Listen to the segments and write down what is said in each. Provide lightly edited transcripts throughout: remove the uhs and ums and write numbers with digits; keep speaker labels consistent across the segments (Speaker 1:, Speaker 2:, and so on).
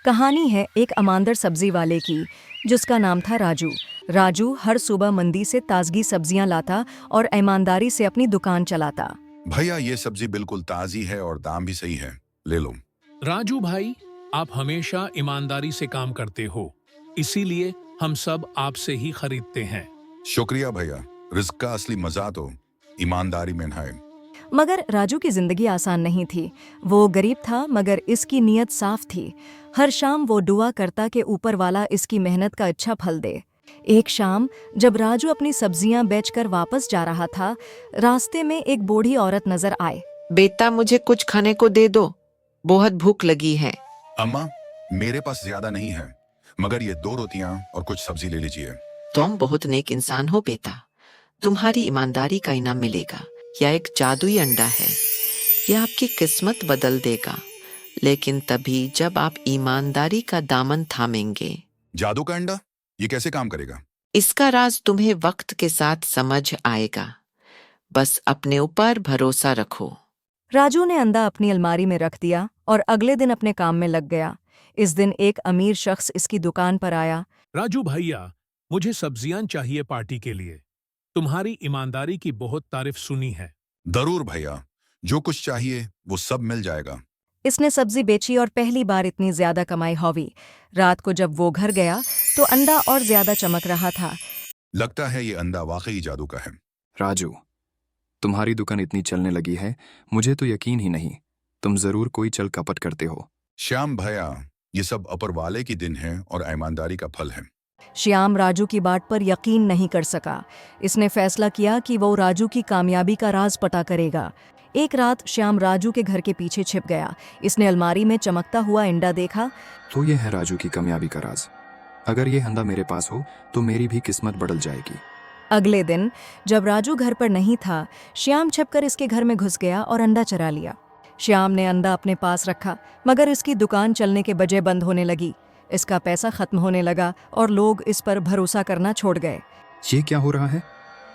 Speaker 1: कहानी है एक ईमानदार सब्जी वाले की, जिसका नाम था राजू। राजू हर सुबह मंडी से ताजगी सब्जियां लाता और ईमानदारी से अपनी दुकान चलाता।
Speaker 2: भैया ये सब्जी बिल्कुल ताजी है और दाम भी सही है, ले लो।
Speaker 3: राजू भाई, आप हमेशा ईमानदारी से काम करते हो, इसीलिए हम सब आपसे ही खरीदते हैं।
Speaker 2: शुक्रिया भैया। रिस्क का असली मजा तो ईमानदारी में है।
Speaker 1: मगर राजू की जिंदगी आसान नहीं थी। वो गरीब था मगर इसकी नीयत साफ थी। हर शाम वो दुआ करता कि ऊपर वाला इसकी मेहनत का अच्छा फल दे। एक शाम जब राजू अपनी सब्जियां बेचकर वापस जा रहा था, रास्ते में एक बूढ़ी औरत नजर आए।
Speaker 4: बेटा, मुझे कुछ खाने को दे दो, बहुत भूख लगी है।
Speaker 2: अम्मा, मेरे पास ज्यादा नहीं है, मगर ये 2 रोटियां और कुछ सब्जी ले लीजिए।
Speaker 4: तुम बहुत नेक इंसान हो बेटा, तुम्हारी ईमानदारी का इनाम मिलेगा। यह एक जादुई अंडा है, यह आपकी किस्मत बदल देगा, लेकिन तभी जब आप ईमानदारी का दामन थामेंगे।
Speaker 2: जादू का अंडा, ये कैसे काम करेगा?
Speaker 4: इसका राज तुम्हें वक्त के साथ समझ आएगा, बस अपने ऊपर भरोसा रखो।
Speaker 1: राजू ने अंडा अपनी अलमारी में रख दिया और अगले दिन अपने काम में लग गया। इस दिन एक अमीर शख्स इसकी दुकान पर आया।
Speaker 3: राजू भैया, मुझे सब्जियां चाहिए पार्टी के लिए। तुम्हारी ईमानदारी की बहुत तारीफ सुनी है।
Speaker 2: जरूर भैया, जो कुछ चाहिए वो सब मिल जाएगा।
Speaker 1: इसने सब्जी बेची और पहली बार इतनी ज्यादा कमाई हुई। रात को जब वो घर गया तो अंडा और ज्यादा चमक रहा था।
Speaker 2: लगता है ये अंडा वाकई जादू का है।
Speaker 5: राजू, तुम्हारी दुकान इतनी चलने लगी है, मुझे तो यकीन ही नहीं। तुम जरूर कोई चल कपट करते हो।
Speaker 2: श्याम भैया, ये सब अपर वाले की दिन है और ईमानदारी का फल है।
Speaker 1: श्याम राजू की बात पर यकीन नहीं कर सका। इसने फैसला किया कि वो राजू की कामयाबी का राज पता करेगा। एक रात श्याम राजू के घर के पीछे छिप गया। इसने अलमारी में चमकता हुआ अंडा देखा।
Speaker 5: तो ये है राजू की कामयाबी का राज। अगर ये अंडा मेरे पास हो तो मेरी भी किस्मत बदल जाएगी।
Speaker 1: अगले दिन जब राजू घर पर नहीं था, श्याम छिपकर इसके घर में घुस गया और अंडा चुरा लिया। श्याम ने अंडा अपने पास रखा, मगर इसकी दुकान चलने के बजाय बंद होने लगी। इसका पैसा खत्म होने लगा और लोग इस पर भरोसा करना छोड़ गए।
Speaker 5: ये क्या हो रहा है?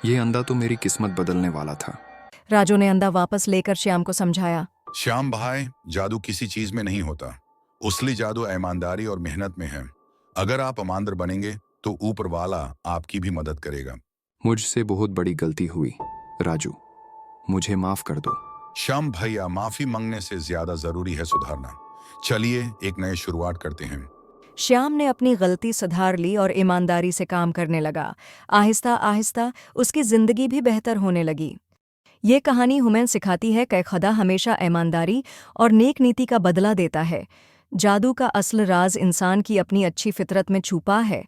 Speaker 5: ये अंडा तो मेरी किस्मत बदलने वाला था।
Speaker 1: राजू ने अंडा वापस लेकर श्याम को समझाया।
Speaker 2: श्याम भाई, जादू किसी चीज में नहीं होता, असली जादू ईमानदारी और मेहनत में है। अगर आप ईमानदार बनेंगे तो ऊपर वाला आपकी भी मदद करेगा।
Speaker 5: मुझसे बहुत बड़ी गलती हुई राजू, मुझे माफ कर दो।
Speaker 2: श्याम भैया, माफी मांगने से ज्यादा जरूरी है सुधारना। चलिए एक नई शुरुआत करते हैं।
Speaker 1: श्याम ने अपनी गलती सुधार ली और ईमानदारी से काम करने लगा। आहिस्ता आहिस्ता उसकी जिंदगी भी बेहतर होने लगी। ये कहानी हमें सिखाती है कि खुदा हमेशा ईमानदारी और नेक नीति का बदला देता है। जादू का असल राज इंसान की अपनी अच्छी फितरत में छुपा है।